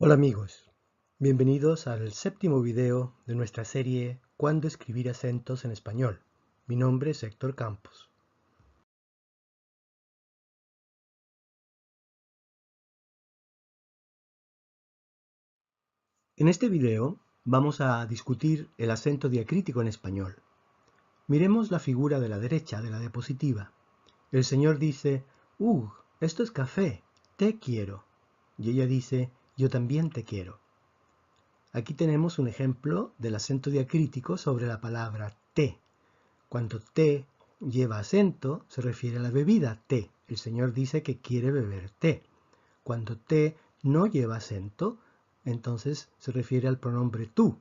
Hola amigos, bienvenidos al séptimo video de nuestra serie ¿Cuándo escribir acentos en español? Mi nombre es Héctor Campos. En este video vamos a discutir el acento diacrítico en español. Miremos la figura de la derecha de la diapositiva. El señor dice, esto es café, te quiero. Y ella dice, yo también te quiero. Aquí tenemos un ejemplo del acento diacrítico sobre la palabra té. Cuando té lleva acento, se refiere a la bebida té. El señor dice que quiere beber té. Cuando té no lleva acento, entonces se refiere al pronombre tú.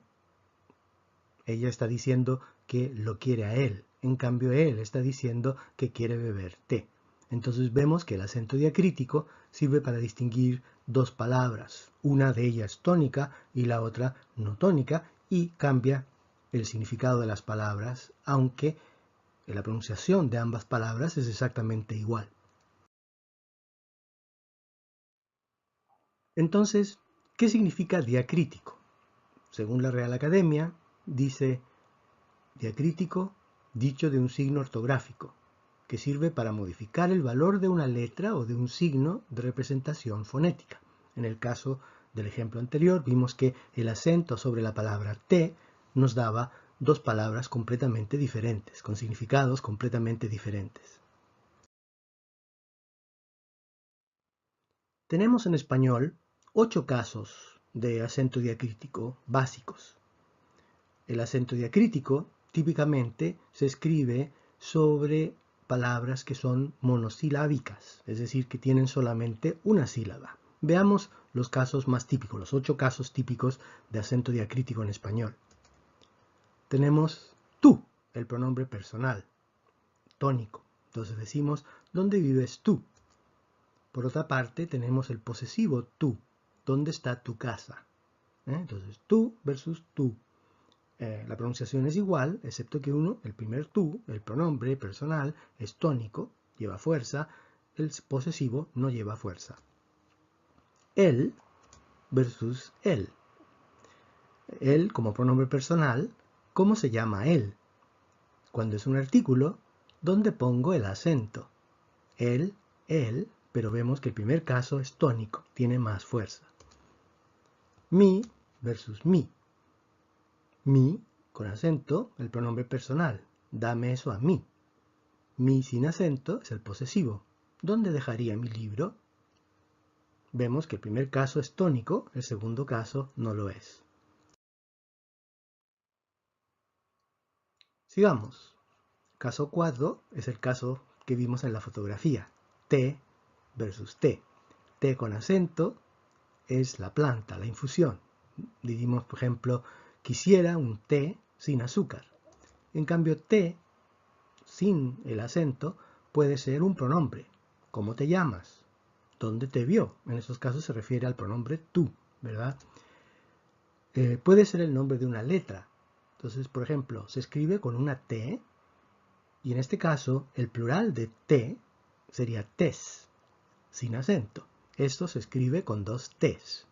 Ella está diciendo que lo quiere a él. En cambio, él está diciendo que quiere beber té. Entonces vemos que el acento diacrítico sirve para distinguir dos palabras. Una de ellas tónica y la otra no tónica, y cambia el significado de las palabras, aunque la pronunciación de ambas palabras es exactamente igual. Entonces, ¿qué significa diacrítico? Según la Real Academia, dice diacrítico, dicho de un signo ortográfico, que sirve para modificar el valor de una letra o de un signo de representación fonética. En el caso del ejemplo anterior, vimos que el acento sobre la palabra té nos daba dos palabras completamente diferentes, con significados completamente diferentes. Tenemos en español 8 casos de acento diacrítico básicos. El acento diacrítico típicamente se escribe sobre palabras que son monosilábicas, es decir, que tienen solamente una sílaba. Veamos los casos más típicos, los 8 casos típicos de acento diacrítico en español. Tenemos tú, el pronombre personal, tónico. Entonces decimos, ¿dónde vives tú? Por otra parte, tenemos el posesivo tú. ¿Dónde está tu casa? Entonces, tú versus tú. La pronunciación es igual, excepto que el primer tú, el pronombre personal, es tónico, lleva fuerza, el posesivo no lleva fuerza. Él versus él. Él como pronombre personal, ¿cómo se llama él? Cuando es un artículo, ¿dónde pongo el acento? Él, pero vemos que el primer caso es tónico, tiene más fuerza. Mi versus mi. Mi, con acento, el pronombre personal. Dame eso a mí. Mi sin acento es el posesivo. ¿Dónde dejaría mi libro? Vemos que el primer caso es tónico, el segundo caso no lo es. Sigamos. Caso 4 es el caso que vimos en la fotografía. Té versus té. Té con acento es la planta, la infusión. Diríamos, por ejemplo, quisiera un té sin azúcar. En cambio, té sin el acento puede ser un pronombre. ¿Cómo te llamas? ¿Dónde te vio? En esos casos se refiere al pronombre tú, ¿verdad? Puede ser el nombre de una letra. Entonces, por ejemplo, se escribe con una T y en este caso el plural de T sería tes, sin acento. Esto se escribe con dos T's,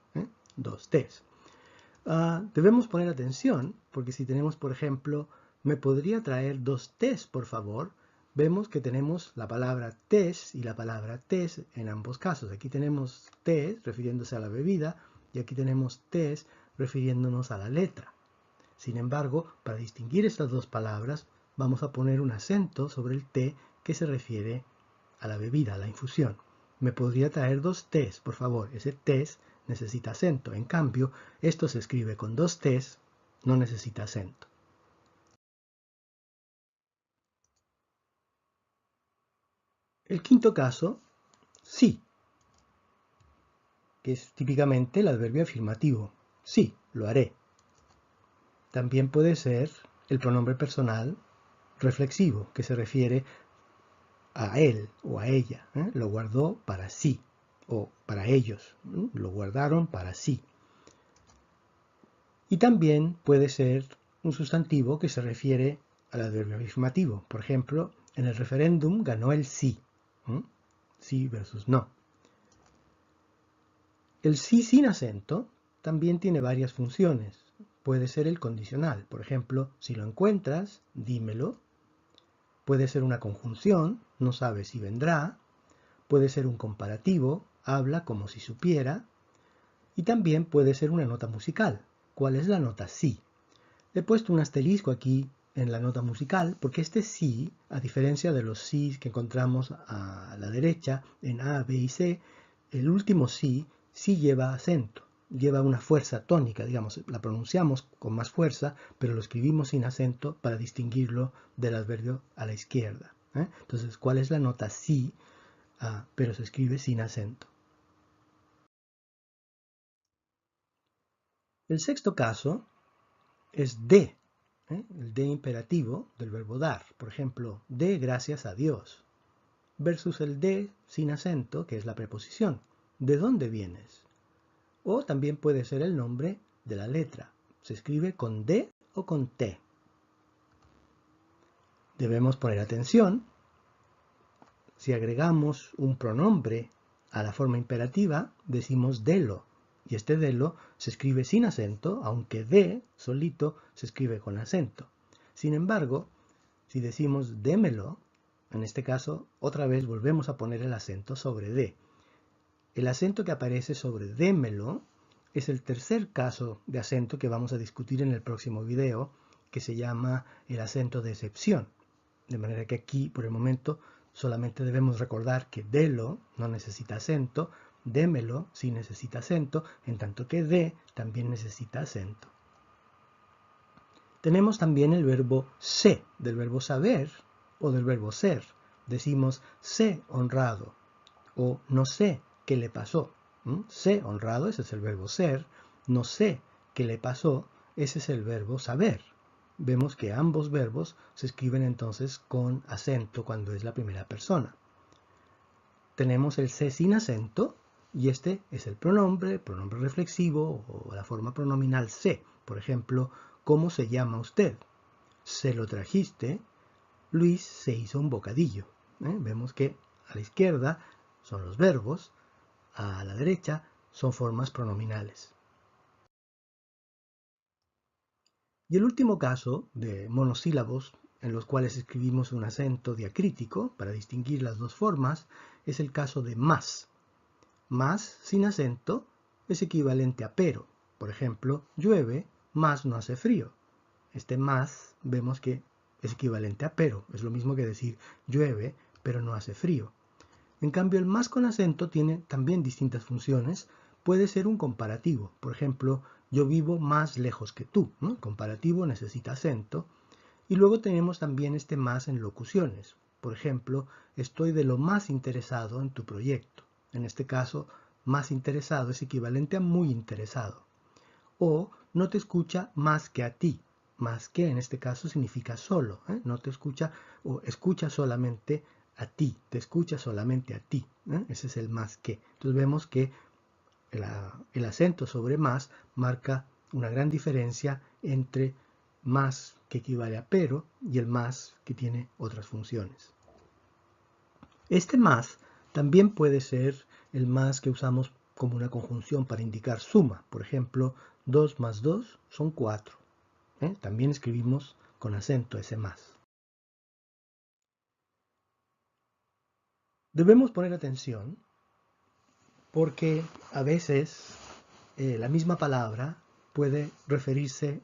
dos T's. Debemos poner atención porque si tenemos, por ejemplo, ¿me podría traer dos tés, por favor? Vemos que tenemos la palabra tés y la palabra tés en ambos casos. Aquí tenemos tés refiriéndose a la bebida y aquí tenemos tés refiriéndonos a la letra. Sin embargo, para distinguir estas dos palabras, vamos a poner un acento sobre el té que se refiere a la bebida, a la infusión. ¿Me podría traer dos tés, por favor? Ese tés necesita acento. En cambio, esto se escribe con dos tés, no necesita acento. El quinto caso, sí, que es típicamente el adverbio afirmativo. Sí, lo haré. También puede ser el pronombre personal reflexivo, que se refiere a él o a ella. Lo guardó para sí, o para ellos. Lo guardaron para sí. Y también puede ser un sustantivo que se refiere al adverbio afirmativo. Por ejemplo, en el referéndum ganó el sí. Sí versus no. El sí sin acento también tiene varias funciones. Puede ser el condicional, por ejemplo, si lo encuentras, dímelo. Puede ser una conjunción, no sabes si vendrá. Puede ser un comparativo, habla como si supiera. Y también puede ser una nota musical. ¿Cuál es la nota si? He puesto un asterisco aquí en la nota musical porque este si, a diferencia de los si que encontramos a la derecha en A, B y C, el último si lleva acento, lleva una fuerza tónica, digamos, la pronunciamos con más fuerza, pero lo escribimos sin acento para distinguirlo del adverbio a la izquierda. Entonces, ¿cuál es la nota si? Pero se escribe sin acento. El sexto caso es de, el de imperativo del verbo dar. Por ejemplo, de gracias a Dios, versus el de sin acento, que es la preposición. ¿De dónde vienes? O también puede ser el nombre de la letra. Se escribe con D o con T. Debemos poner atención. Si agregamos un pronombre a la forma imperativa, decimos delo. Y este delo se escribe sin acento, aunque de solito se escribe con acento. Sin embargo, si decimos démelo, en este caso, otra vez volvemos a poner el acento sobre de. El acento que aparece sobre démelo es el tercer caso de acento que vamos a discutir en el próximo video, que se llama el acento de excepción. De manera que aquí, por el momento, solamente debemos recordar que delo no necesita acento, démelo sí necesita acento, en tanto que de también necesita acento. Tenemos también el verbo sé, del verbo saber o del verbo ser. Decimos sé honrado o no sé qué le pasó. Sé honrado, ese es el verbo ser. No sé qué le pasó, ese es el verbo saber. Vemos que ambos verbos se escriben entonces con acento cuando es la primera persona. Tenemos el sé sin acento y este es el pronombre reflexivo o la forma pronominal sé. Por ejemplo, ¿cómo se llama usted? Se lo trajiste, Luis se hizo un bocadillo. Vemos que a la izquierda son los verbos, a la derecha son formas pronominales. Y el último caso de monosílabos en los cuales escribimos un acento diacrítico para distinguir las dos formas es el caso de más. Más sin acento es equivalente a pero. Por ejemplo, llueve, más no hace frío. Este más vemos que es equivalente a pero. Es lo mismo que decir llueve, pero no hace frío. En cambio, el más con acento tiene también distintas funciones. Puede ser un comparativo. Por ejemplo, yo vivo más lejos que tú. El comparativo necesita acento. Y luego tenemos también este más en locuciones. Por ejemplo, estoy de lo más interesado en tu proyecto. En este caso, más interesado es equivalente a muy interesado. O no te escucha más que a ti. Más que en este caso significa solo. No te escucha o escucha solamente a ti. Te escucha solamente a ti. Ese es el más que. Entonces vemos que el acento sobre más marca una gran diferencia entre más que equivale a pero y el más que tiene otras funciones. Este más también puede ser el más que usamos como una conjunción para indicar suma. Por ejemplo, 2 más 2 son 4. También escribimos con acento ese más. Debemos poner atención porque a veces la misma palabra puede referirse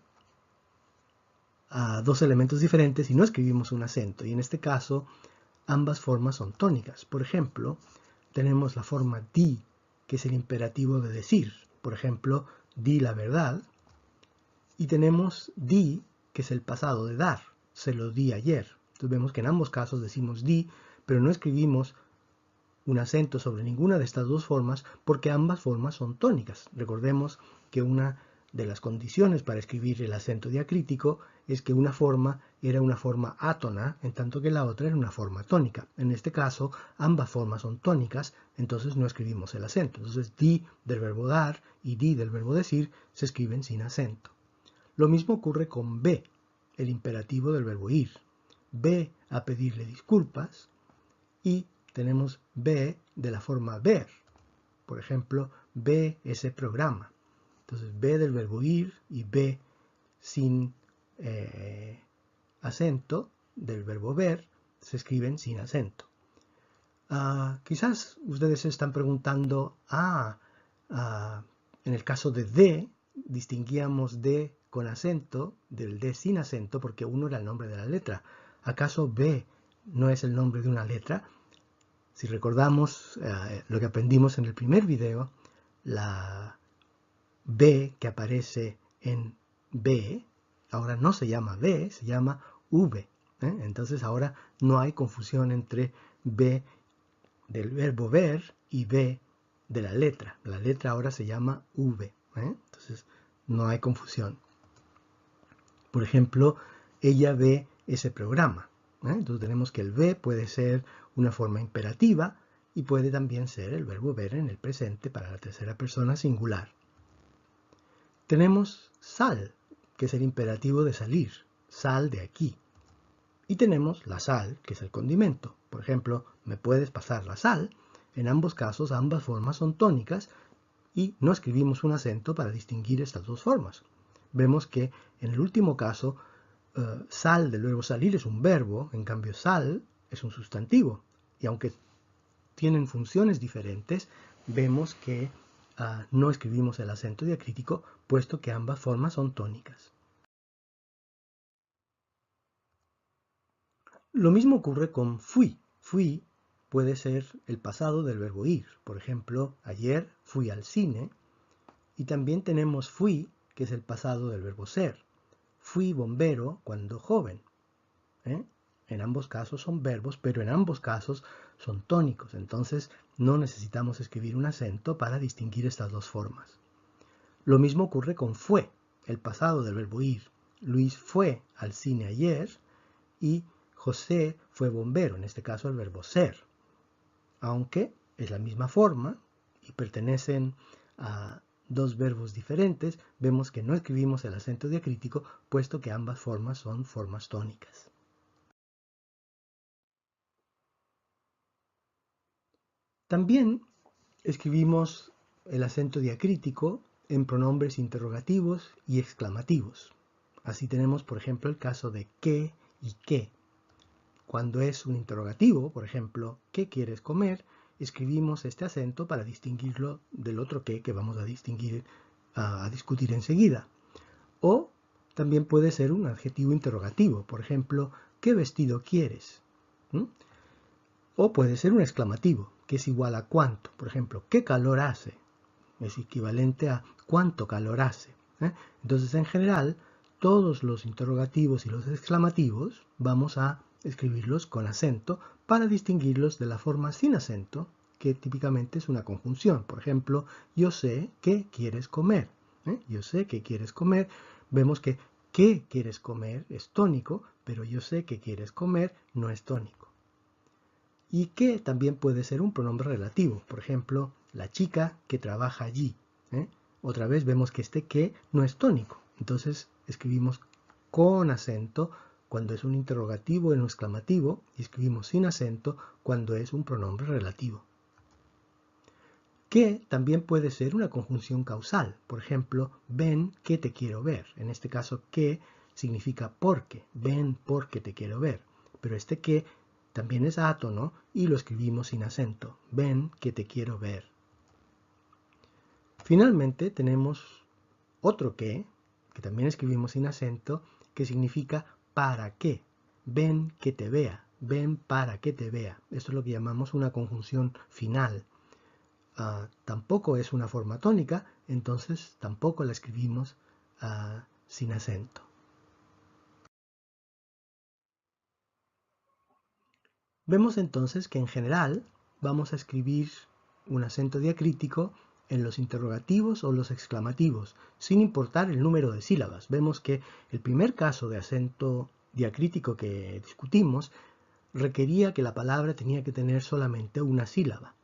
a dos elementos diferentes y no escribimos un acento. Y en este caso, ambas formas son tónicas. Por ejemplo, tenemos la forma di, que es el imperativo de decir. Por ejemplo, di la verdad. Y tenemos di, que es el pasado de dar. Se lo di ayer. Entonces vemos que en ambos casos decimos di, pero no escribimos un acento sobre ninguna de estas dos formas porque ambas formas son tónicas. Recordemos que una de las condiciones para escribir el acento diacrítico es que una forma era una forma átona, en tanto que la otra era una forma tónica. En este caso, ambas formas son tónicas, entonces no escribimos el acento. Entonces, di del verbo dar y di del verbo decir se escriben sin acento. Lo mismo ocurre con ve, el imperativo del verbo ir. Ve a pedirle disculpas y tenemos ve de la forma ver. Por ejemplo, ve ese programa. Entonces, B del verbo ir y B sin acento del verbo ver se escriben sin acento. Quizás ustedes se están preguntando, en el caso de D, distinguíamos D con acento del D sin acento porque uno era el nombre de la letra. ¿Acaso B no es el nombre de una letra? Si recordamos lo que aprendimos en el primer video, la B que aparece en B, ahora no se llama B, se llama V. Entonces ahora no hay confusión entre B del verbo ver y B de la letra. La letra ahora se llama V. Entonces no hay confusión. Por ejemplo, ella ve ese programa. Entonces tenemos que el ve puede ser una forma imperativa y puede también ser el verbo ver en el presente para la tercera persona singular. Tenemos sal, que es el imperativo de salir. Sal de aquí. Y tenemos la sal, que es el condimento. Por ejemplo, me puedes pasar la sal. En ambos casos, ambas formas son tónicas y no escribimos un acento para distinguir estas dos formas. Vemos que en el último caso, sal del verbo salir es un verbo, en cambio sal es un sustantivo. Y aunque tienen funciones diferentes, vemos que no escribimos el acento diacrítico, puesto que ambas formas son tónicas. Lo mismo ocurre con fui. Fui puede ser el pasado del verbo ir. Por ejemplo, ayer fui al cine. Y también tenemos fui, que es el pasado del verbo ser. Fui bombero cuando joven. En ambos casos son verbos, pero en ambos casos son tónicos. Entonces no necesitamos escribir un acento para distinguir estas dos formas. Lo mismo ocurre con fue, el pasado del verbo ir. Luis fue al cine ayer y José fue bombero, en este caso el verbo ser. Aunque es la misma forma y pertenecen a dos verbos diferentes, vemos que no escribimos el acento diacrítico, puesto que ambas formas son formas tónicas. También escribimos el acento diacrítico en pronombres interrogativos y exclamativos. Así tenemos, por ejemplo, el caso de qué y qué. Cuando es un interrogativo, por ejemplo, ¿qué quieres comer?, escribimos este acento para distinguirlo del otro qué que vamos a discutir enseguida. O también puede ser un adjetivo interrogativo, por ejemplo, ¿qué vestido quieres? O puede ser un exclamativo, que es igual a cuánto. Por ejemplo, ¿qué calor hace? Es equivalente a cuánto calor hace. Entonces, en general, todos los interrogativos y los exclamativos vamos a escribirlos con acento para distinguirlos de la forma sin acento, que típicamente es una conjunción. Por ejemplo, yo sé que quieres comer. Yo sé que quieres comer. Vemos que ¿qué quieres comer? Es tónico, pero yo sé que quieres comer no es tónico. Y que también puede ser un pronombre relativo. Por ejemplo, la chica que trabaja allí. Otra vez vemos que este que no es tónico. Entonces escribimos con acento cuando es un interrogativo en un exclamativo y escribimos sin acento cuando es un pronombre relativo. Que también puede ser una conjunción causal. Por ejemplo, ven que te quiero ver. En este caso, que significa porque. Ven porque te quiero ver. Pero este que también es átono y lo escribimos sin acento. Ven que te quiero ver. Finalmente tenemos otro que también escribimos sin acento, que significa para qué. Ven que te vea. Ven para que te vea. Esto es lo que llamamos una conjunción final. Tampoco es una forma tónica, entonces tampoco la escribimos sin acento. Vemos entonces que en general vamos a escribir un acento diacrítico en los interrogativos o los exclamativos, sin importar el número de sílabas. Vemos que el primer caso de acento diacrítico que discutimos requería que la palabra tenía que tener solamente una sílaba.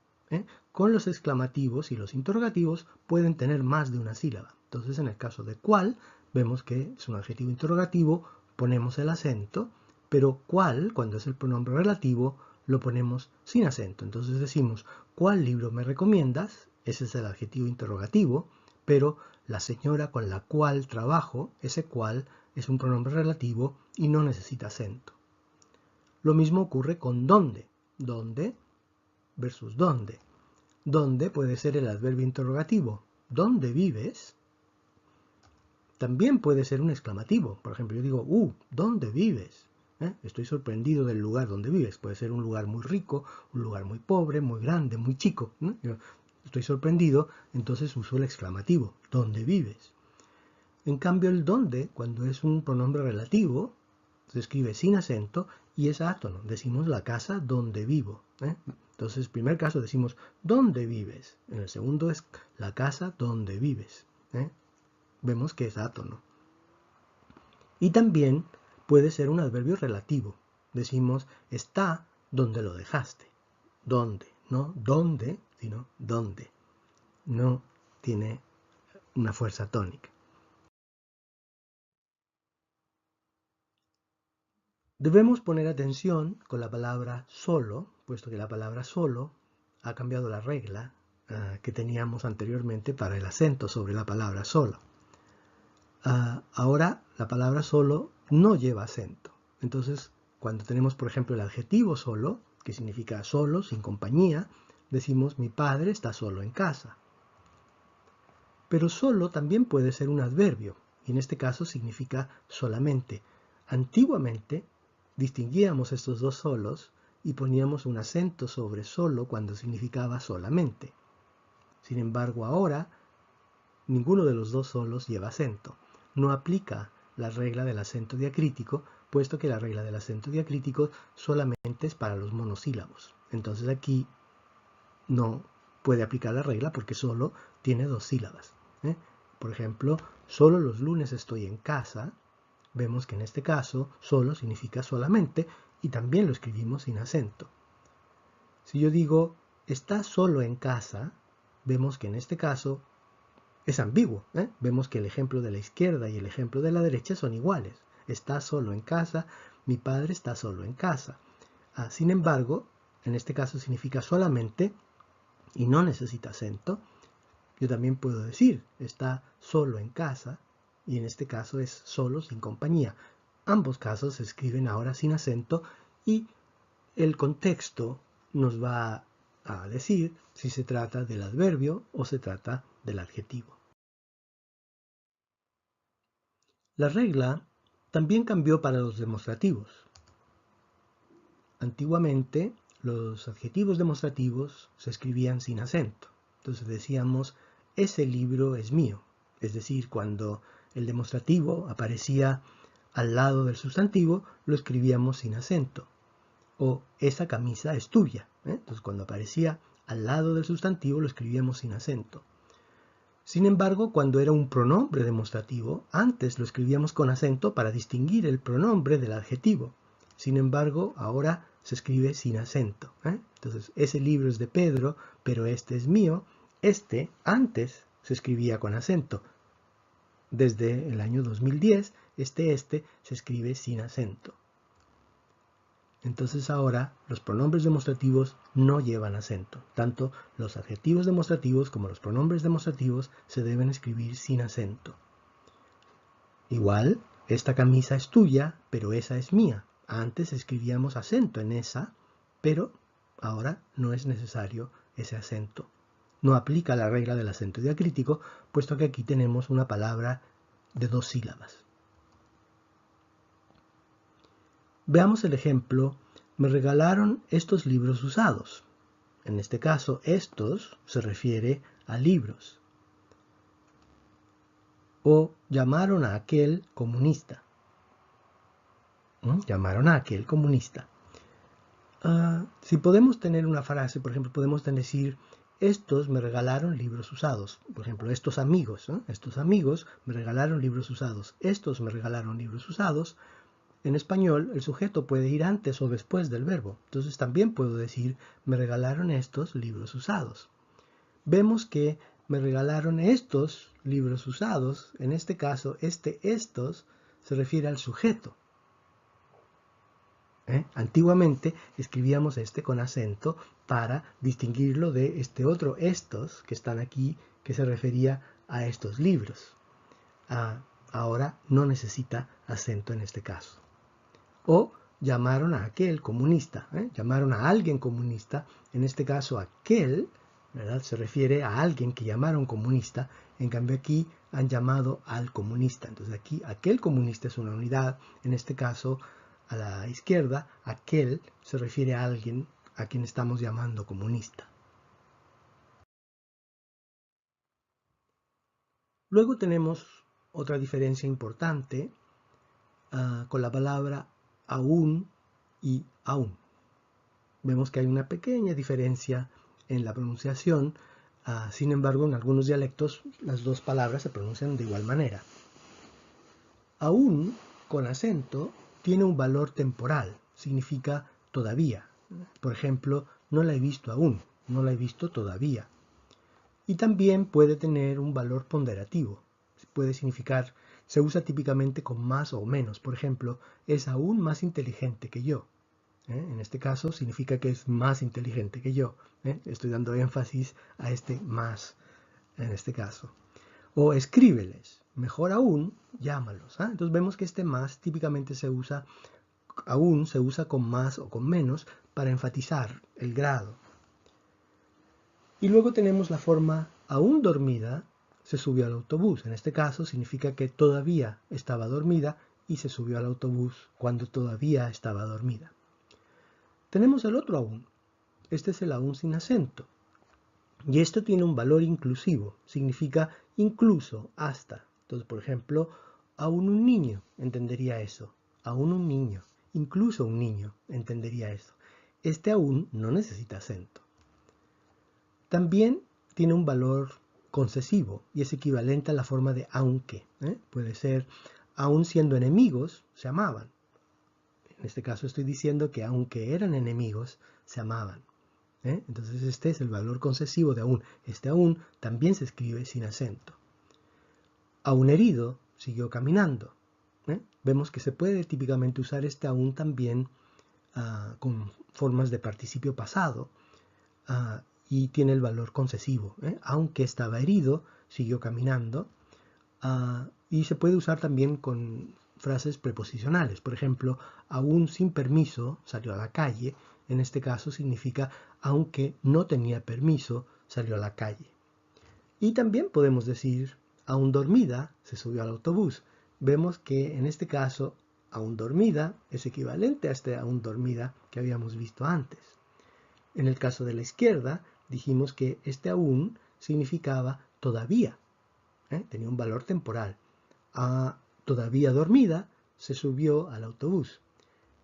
Con los exclamativos y los interrogativos pueden tener más de una sílaba. Entonces, en el caso de cuál, vemos que es un adjetivo interrogativo, ponemos el acento, pero cuál, cuando es el pronombre relativo, lo ponemos sin acento. Entonces decimos, ¿cuál libro me recomiendas? Ese es el adjetivo interrogativo, pero la señora con la cual trabajo, ese cual es un pronombre relativo y no necesita acento. Lo mismo ocurre con dónde. Dónde versus dónde. Dónde puede ser el adverbio interrogativo. ¿Dónde vives? También puede ser un exclamativo. Por ejemplo, yo digo, ¿dónde vives? Estoy sorprendido del lugar donde vives. Puede ser un lugar muy rico, un lugar muy pobre, muy grande, muy chico. Yo estoy sorprendido, entonces uso el exclamativo. ¿Dónde vives? En cambio, el dónde, cuando es un pronombre relativo, se escribe sin acento y es átono. Decimos la casa donde vivo. Entonces, en el primer caso decimos ¿dónde vives? En el segundo es la casa donde vives. Vemos que es átono. Y también puede ser un adverbio relativo. Decimos está donde lo dejaste. ¿Dónde? No dónde, sino dónde. No tiene una fuerza tónica. Debemos poner atención con la palabra solo, puesto que la palabra solo ha cambiado la regla que teníamos anteriormente para el acento sobre la palabra solo. Ahora la palabra solo no lleva acento. Entonces, cuando tenemos, por ejemplo, el adjetivo solo, que significa solo, sin compañía, decimos mi padre está solo en casa. Pero solo también puede ser un adverbio, y en este caso significa solamente. Antiguamente distinguíamos estos dos solos y poníamos un acento sobre solo cuando significaba solamente. Sin embargo, ahora ninguno de los dos solos lleva acento. No aplica la regla del acento diacrítico, puesto que la regla del acento diacrítico solamente es para los monosílabos. Entonces aquí no puede aplicar la regla porque solo tiene dos sílabas. Por ejemplo, solo los lunes estoy en casa. Vemos que en este caso solo significa solamente y también lo escribimos sin acento. Si yo digo está solo en casa, vemos que en este caso es ambiguo. Vemos que el ejemplo de la izquierda y el ejemplo de la derecha son iguales. Está solo en casa, mi padre está solo en casa. Sin embargo, en este caso significa solamente y no necesita acento. Yo también puedo decir está solo en casa y en este caso es solo sin compañía. Ambos casos se escriben ahora sin acento y el contexto nos va a decir si se trata del adverbio o se trata del adjetivo. La regla también cambió para los demostrativos. Antiguamente los adjetivos demostrativos se escribían sin acento. Entonces decíamos, ese libro es mío. Es decir, cuando el demostrativo aparecía al lado del sustantivo, lo escribíamos sin acento. O esa camisa es tuya. Entonces cuando aparecía al lado del sustantivo, lo escribíamos sin acento. Sin embargo, cuando era un pronombre demostrativo, antes lo escribíamos con acento para distinguir el pronombre del adjetivo. Sin embargo, ahora se escribe sin acento. Entonces, ese libro es de Pedro, pero este es mío. Este antes se escribía con acento. Desde el año 2010, este se escribe sin acento. Entonces ahora los pronombres demostrativos no llevan acento. Tanto los adjetivos demostrativos como los pronombres demostrativos se deben escribir sin acento. Igual, esta camisa es tuya, pero esa es mía. Antes escribíamos acento en esa, pero ahora no es necesario ese acento. No aplica la regla del acento diacrítico, puesto que aquí tenemos una palabra de dos sílabas. Veamos el ejemplo, me regalaron estos libros usados. En este caso, estos se refiere a libros. O llamaron a aquel comunista. Llamaron a aquel comunista. Si podemos tener una frase, por ejemplo, podemos decir, estos me regalaron libros usados. Por ejemplo, estos amigos me regalaron libros usados. Estos me regalaron libros usados. En español, el sujeto puede ir antes o después del verbo. Entonces también puedo decir, me regalaron estos libros usados. Vemos que me regalaron estos libros usados. En este caso, estos se refiere al sujeto. Antiguamente escribíamos con acento para distinguirlo de este otro estos que están aquí, que se refería a estos libros. Ahora no necesita acento en este caso. O llamaron a aquel comunista, llamaron a alguien comunista, en este caso aquel, ¿verdad? Se refiere a alguien que llamaron comunista, en cambio aquí han llamado al comunista. Entonces aquí aquel comunista es una unidad, en este caso a la izquierda, aquel se refiere a alguien a quien estamos llamando comunista. Luego tenemos otra diferencia importante con la palabra aún y aún. Vemos que hay una pequeña diferencia en la pronunciación, sin embargo en algunos dialectos las dos palabras se pronuncian de igual manera. Aún con acento tiene un valor temporal, significa todavía. Por ejemplo, no la he visto aún, no la he visto todavía. Y también puede tener un valor ponderativo, puede significar, se usa típicamente con más o menos. Por ejemplo, es aún más inteligente que yo. En este caso significa que es más inteligente que yo. Estoy dando énfasis a este más en este caso. O escríbeles. Mejor aún, llámalos. Entonces vemos que este más típicamente se usa, aún se usa con más o con menos para enfatizar el grado. Y luego tenemos la forma aún dormida, se subió al autobús. En este caso significa que todavía estaba dormida y se subió al autobús cuando todavía estaba dormida. Tenemos el otro aún. Este es el aún sin acento. Y esto tiene un valor inclusivo. Significa incluso, hasta. Entonces, por ejemplo, aún un niño entendería eso. Aún un niño. Incluso un niño entendería eso. Este aún no necesita acento. También tiene un valor concesivo y es equivalente a la forma de aunque. Puede ser, aún siendo enemigos, se amaban. En este caso estoy diciendo que aunque eran enemigos, se amaban. Entonces este es el valor concesivo de aún. Este aún también se escribe sin acento. Aún herido, siguió caminando. Vemos que se puede típicamente usar este aún también con formas de participio pasado y tiene el valor concesivo. Aunque estaba herido, siguió caminando. Y se puede usar también con frases preposicionales. Por ejemplo, aún sin permiso salió a la calle. En este caso significa aunque no tenía permiso salió a la calle. Y también podemos decir aún dormida se subió al autobús. Vemos que en este caso aún dormida es equivalente a este aún dormida que habíamos visto antes. En el caso de la izquierda dijimos que este aún significaba todavía. Tenía un valor temporal. Todavía dormida se subió al autobús.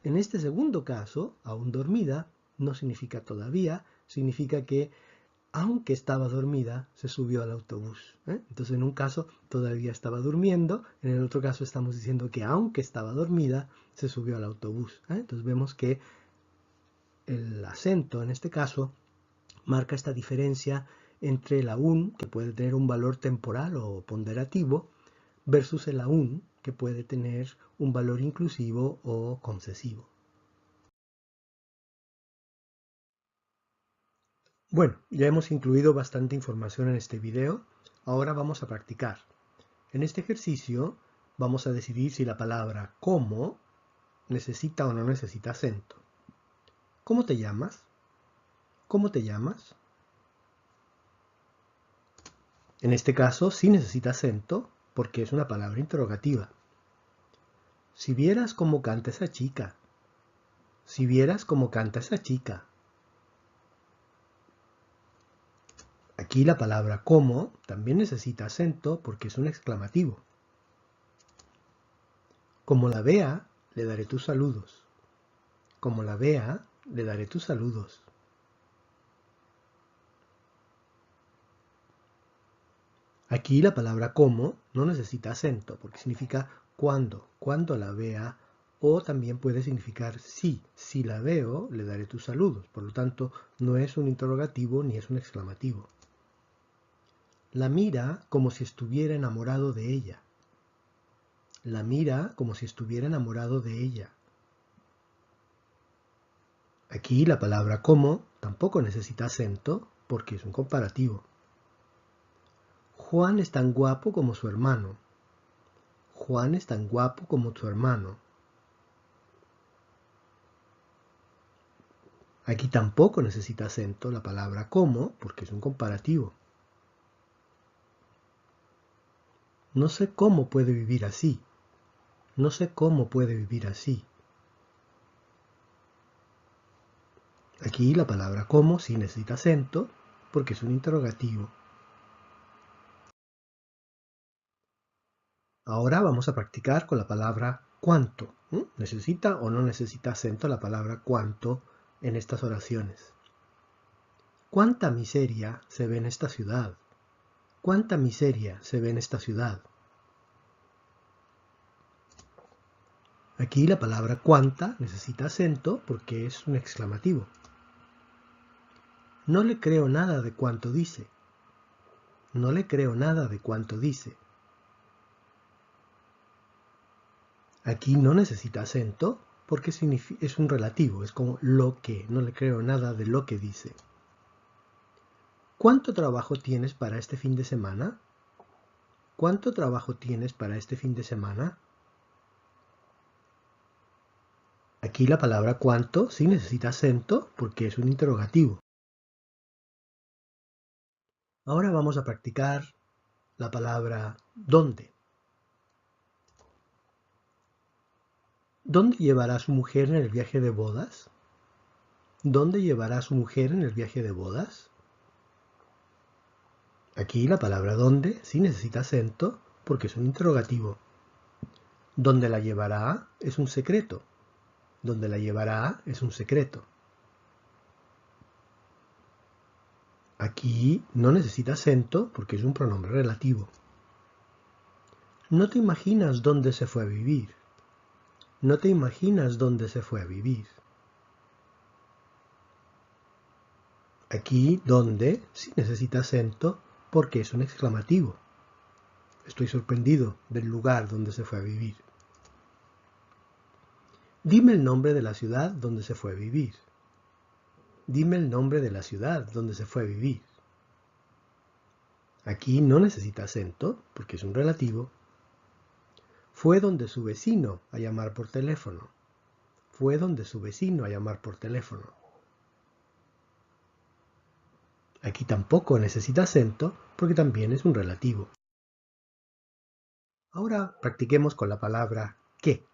En este segundo caso, aún dormida, no significa todavía, significa que aunque estaba dormida, se subió al autobús. Entonces en un caso todavía estaba durmiendo, en el otro caso estamos diciendo que aunque estaba dormida, se subió al autobús. Entonces vemos que el acento en este caso marca esta diferencia entre el aún, que puede tener un valor temporal o ponderativo, versus el aún, que puede tener un valor inclusivo o concesivo. Bueno, ya hemos incluido bastante información en este video, ahora vamos a practicar. En este ejercicio vamos a decidir si la palabra como necesita o no necesita acento. ¿Cómo te llamas? ¿Cómo te llamas? En este caso sí necesita acento porque es una palabra interrogativa. Si vieras cómo canta esa chica. Si vieras cómo canta esa chica. Aquí la palabra como también necesita acento porque es un exclamativo. Como la vea, le daré tus saludos. Como la vea, le daré tus saludos. Aquí la palabra como no necesita acento porque significa cuando la vea, o también puede significar sí, si la veo, le daré tus saludos. Por lo tanto, no es un interrogativo ni es un exclamativo. La mira como si estuviera enamorado de ella. La mira como si estuviera enamorado de ella. Aquí la palabra como tampoco necesita acento porque es un comparativo. Juan es tan guapo como su hermano. Juan es tan guapo como su hermano. Aquí tampoco necesita acento la palabra como, porque es un comparativo. No sé cómo puede vivir así. No sé cómo puede vivir así. Aquí la palabra como sí necesita acento, porque es un interrogativo. Ahora vamos a practicar con la palabra cuánto. ¿Necesita o no necesita acento la palabra cuánto en estas oraciones? ¿Cuánta miseria se ve en esta ciudad? ¿Cuánta miseria se ve en esta ciudad? Aquí la palabra cuánta necesita acento porque es un exclamativo. No le creo nada de cuanto dice. No le creo nada de cuanto dice. Aquí no necesita acento porque es un relativo, es como lo que, no le creo nada de lo que dice. ¿Cuánto trabajo tienes para este fin de semana? ¿Cuánto trabajo tienes para este fin de semana? Aquí la palabra cuánto sí necesita acento porque es un interrogativo. Ahora vamos a practicar la palabra dónde. ¿Dónde llevará a su mujer en el viaje de bodas? ¿Dónde llevará a su mujer en el viaje de bodas? Aquí la palabra dónde sí necesita acento porque es un interrogativo. ¿Dónde la llevará? Es un secreto. ¿Dónde la llevará? Es un secreto. Aquí no necesita acento porque es un pronombre relativo. No te imaginas dónde se fue a vivir. No te imaginas dónde se fue a vivir. Aquí dónde sí necesita acento porque es un exclamativo. Estoy sorprendido del lugar donde se fue a vivir. Dime el nombre de la ciudad donde se fue a vivir. Dime el nombre de la ciudad donde se fue a vivir. Aquí no necesita acento porque es un relativo. Fue donde su vecino a llamar por teléfono. Fue donde su vecino a llamar por teléfono. Aquí tampoco necesita acento porque también es un relativo. Ahora practiquemos con la palabra qué.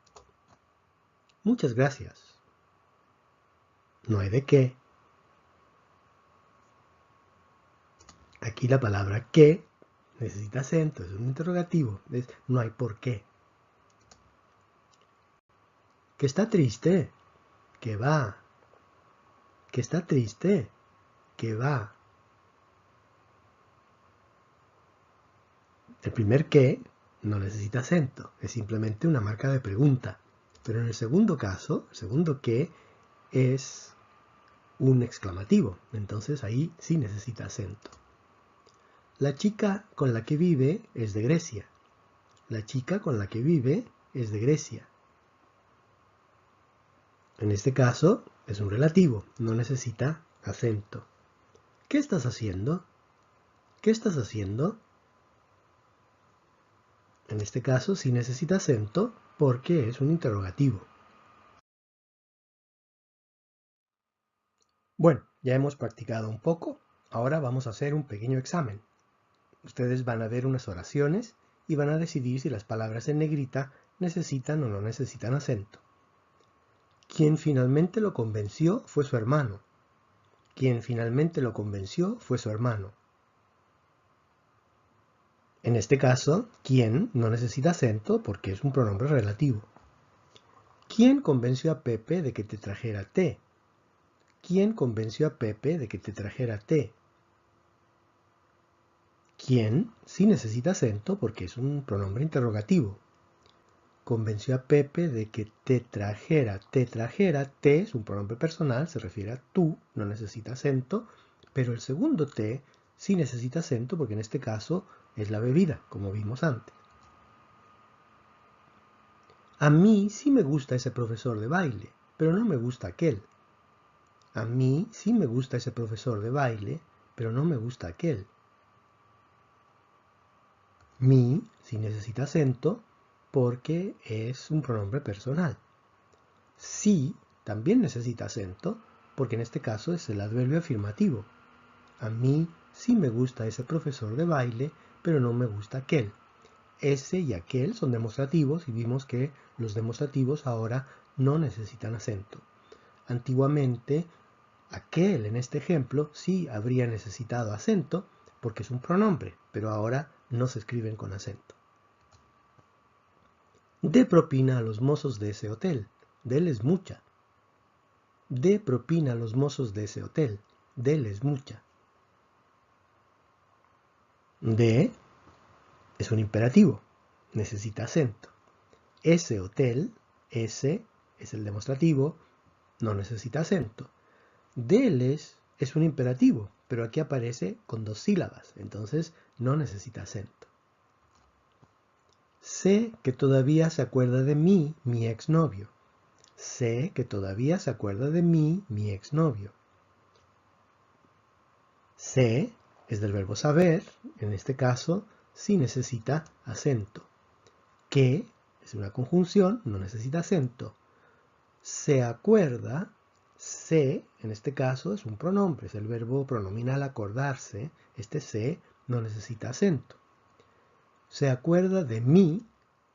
Muchas gracias. No hay de qué. Aquí la palabra qué necesita acento, es un interrogativo, no hay por qué. ¿Que está triste? ¿Que va? ¿Que está triste? ¿Que va? El primer qué no necesita acento, es simplemente una marca de pregunta. Pero en el segundo caso, el segundo qué es un exclamativo, entonces ahí sí necesita acento. La chica con la que vive es de Grecia. La chica con la que vive es de Grecia. En este caso es un relativo, no necesita acento. ¿Qué estás haciendo? ¿Qué estás haciendo? En este caso sí necesita acento porque es un interrogativo. Bueno, ya hemos practicado un poco, ahora vamos a hacer un pequeño examen. Ustedes van a ver unas oraciones y van a decidir si las palabras en negrita necesitan o no necesitan acento. Quien finalmente lo convenció fue su hermano. Quien finalmente lo convenció fue su hermano. En este caso, quien no necesita acento porque es un pronombre relativo. ¿Quién convenció a Pepe de que te trajera té? ¿Quién convenció a Pepe de que te trajera té? ¿Quién? Sí necesita acento porque es un pronombre interrogativo. Convenció a Pepe de que te trajera. Te trajera, te es un pronombre personal, se refiere a tú, no necesita acento, pero el segundo te sí necesita acento porque en este caso es la bebida, como vimos antes. A mí sí me gusta ese profesor de baile, pero no me gusta aquel. A mí sí me gusta ese profesor de baile, pero no me gusta aquel. Mi sí necesita acento porque es un pronombre personal. Sí también necesita acento porque en este caso es el adverbio afirmativo. A mí sí me gusta ese profesor de baile, pero no me gusta aquel. Ese y aquel son demostrativos y vimos que los demostrativos ahora no necesitan acento. Antiguamente, aquel en este ejemplo sí habría necesitado acento porque es un pronombre, pero ahora no se escriben con acento. Dé propina a los mozos de ese hotel. Deles mucha. Dé propina a los mozos de ese hotel. Deles mucha. De es un imperativo. Necesita acento. Ese hotel, ese es el demostrativo, no necesita acento. Deles es un imperativo, pero aquí aparece con dos sílabas, entonces no necesita acento. Sé que todavía se acuerda de mí, mi exnovio. Sé que todavía se acuerda de mí, mi exnovio. Sé es del verbo saber, en este caso sí necesita acento. Que es una conjunción, no necesita acento. Se acuerda, se, en este caso, es un pronombre, es el verbo pronominal acordarse. Este se no necesita acento. Se acuerda de mí,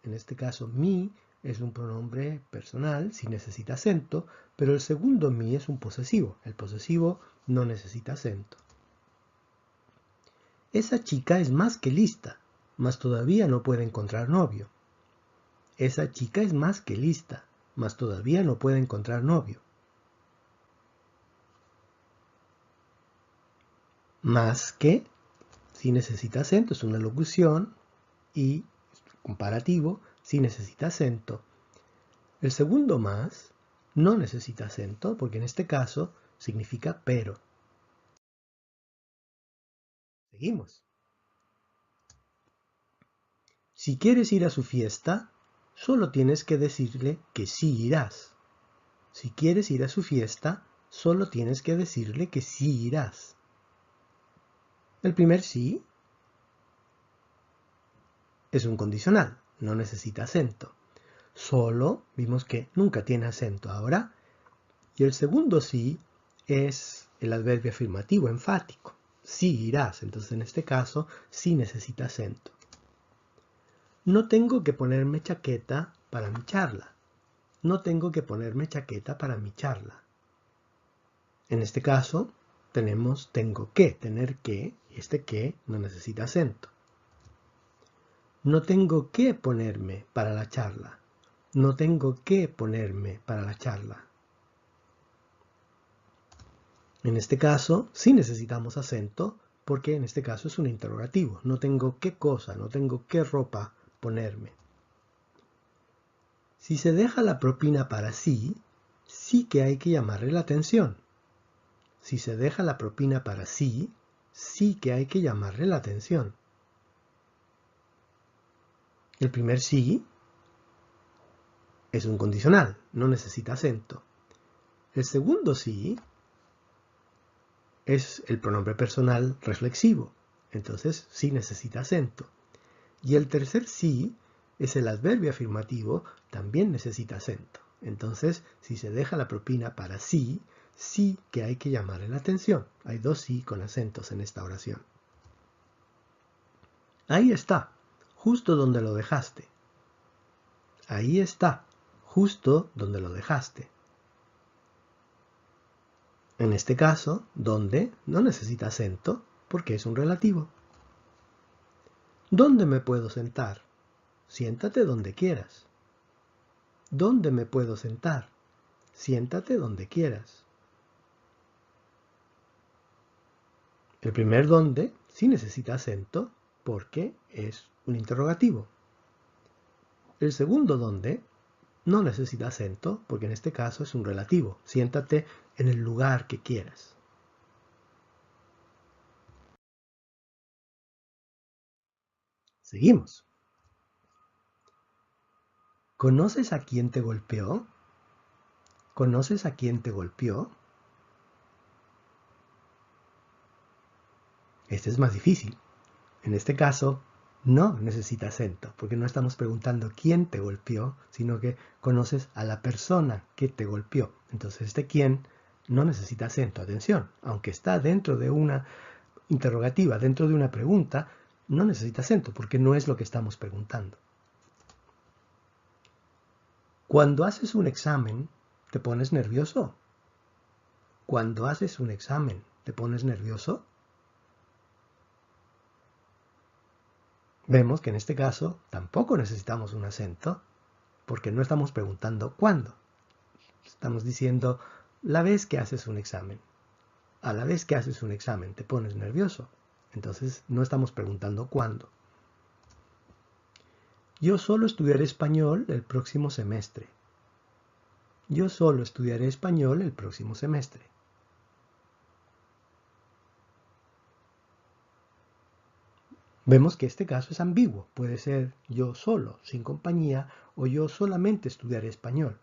en este caso mí es un pronombre personal, sí necesita acento, pero el segundo mí es un posesivo. El posesivo no necesita acento. Esa chica es más que lista, mas todavía no puede encontrar novio. Esa chica es más que lista, mas todavía no puede encontrar novio. Más que, si necesita acento, es una locución y comparativo, si necesita acento. El segundo más no necesita acento porque en este caso significa pero. Seguimos. Si quieres ir a su fiesta, solo tienes que decirle que sí irás. Si quieres ir a su fiesta, solo tienes que decirle que sí irás. El primer sí es un condicional, no necesita acento. Solo vimos que nunca tiene acento ahora. Y el segundo sí es el adverbio afirmativo enfático. Sí irás, entonces en este caso sí necesita acento. No tengo que ponerme chaqueta para mi charla. No tengo que ponerme chaqueta para mi charla. En este caso tenemos tengo que, tener que, y este que no necesita acento. No tengo que ponerme para la charla. No tengo que ponerme para la charla. En este caso sí necesitamos acento porque en este caso es un interrogativo. No tengo qué cosa, no tengo qué ropa ponerme. Si se deja la propina para sí, sí que hay que llamarle la atención. Si se deja la propina para sí, sí que hay que llamarle la atención. El primer sí es un condicional, no necesita acento. El segundo sí es el pronombre personal reflexivo, entonces sí necesita acento. Y el tercer sí es el adverbio afirmativo, también necesita acento. Entonces, si se deja la propina para sí, sí que hay que llamarle la atención. Hay dos sí con acentos en esta oración. Ahí está, justo donde lo dejaste. Ahí está, justo donde lo dejaste. En este caso, donde no necesita acento porque es un relativo. ¿Dónde me puedo sentar? Siéntate donde quieras. ¿Dónde me puedo sentar? Siéntate donde quieras. El primer donde sí necesita acento porque es un interrogativo. El segundo donde no necesita acento porque en este caso es un relativo. Siéntate en el lugar que quieras. Seguimos. ¿Conoces a quién te golpeó? ¿Conoces a quién te golpeó? Este es más difícil. En este caso, no necesita acento, porque no estamos preguntando quién te golpeó, sino que conoces a la persona que te golpeó. Entonces este quién no necesita acento. Atención, aunque está dentro de una interrogativa, dentro de una pregunta, no necesita acento, porque no es lo que estamos preguntando. Cuando haces un examen, ¿te pones nervioso? Cuando haces un examen, ¿te pones nervioso? Vemos que en este caso tampoco necesitamos un acento, porque no estamos preguntando cuándo. Estamos diciendo la vez que haces un examen. A la vez que haces un examen te pones nervioso. Entonces no estamos preguntando cuándo. Yo solo estudiaré español el próximo semestre. Yo solo estudiaré español el próximo semestre. Vemos que este caso es ambiguo. Puede ser yo solo, sin compañía, o yo solamente estudiaré español.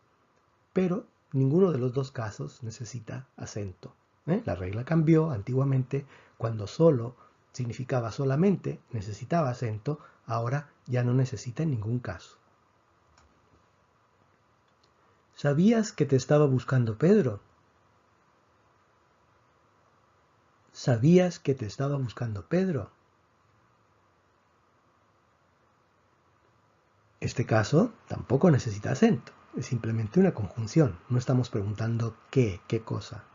Pero ninguno de los dos casos necesita acento. La regla cambió antiguamente cuando solo significaba solamente, necesitaba acento, ahora ya no necesita en ningún caso. ¿Sabías que te estaba buscando Pedro? ¿Sabías que te estaba buscando Pedro? Este caso tampoco necesita acento, es simplemente una conjunción, no estamos preguntando qué cosa.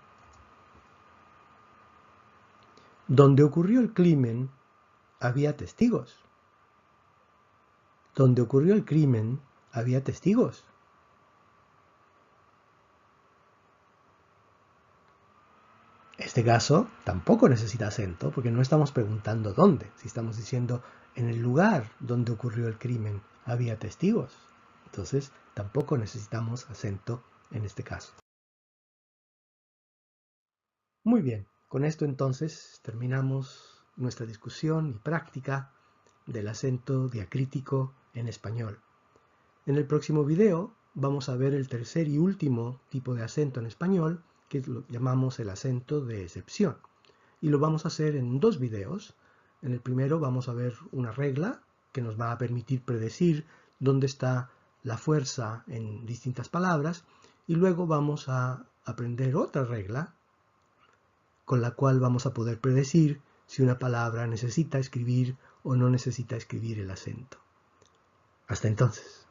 Donde ocurrió el crimen, había testigos. Donde ocurrió el crimen, había testigos. Este caso tampoco necesita acento porque no estamos preguntando dónde. Si estamos diciendo en el lugar donde ocurrió el crimen había testigos, entonces tampoco necesitamos acento en este caso. Muy bien, con esto entonces terminamos nuestra discusión y práctica del acento diacrítico en español. En el próximo video vamos a ver el tercer y último tipo de acento en español, que lo llamamos el acento de excepción. Y lo vamos a hacer en dos videos. En el primero vamos a ver una regla que nos va a permitir predecir dónde está la fuerza en distintas palabras. Y luego vamos a aprender otra regla con la cual vamos a poder predecir si una palabra necesita escribir o no necesita escribir el acento. Hasta entonces.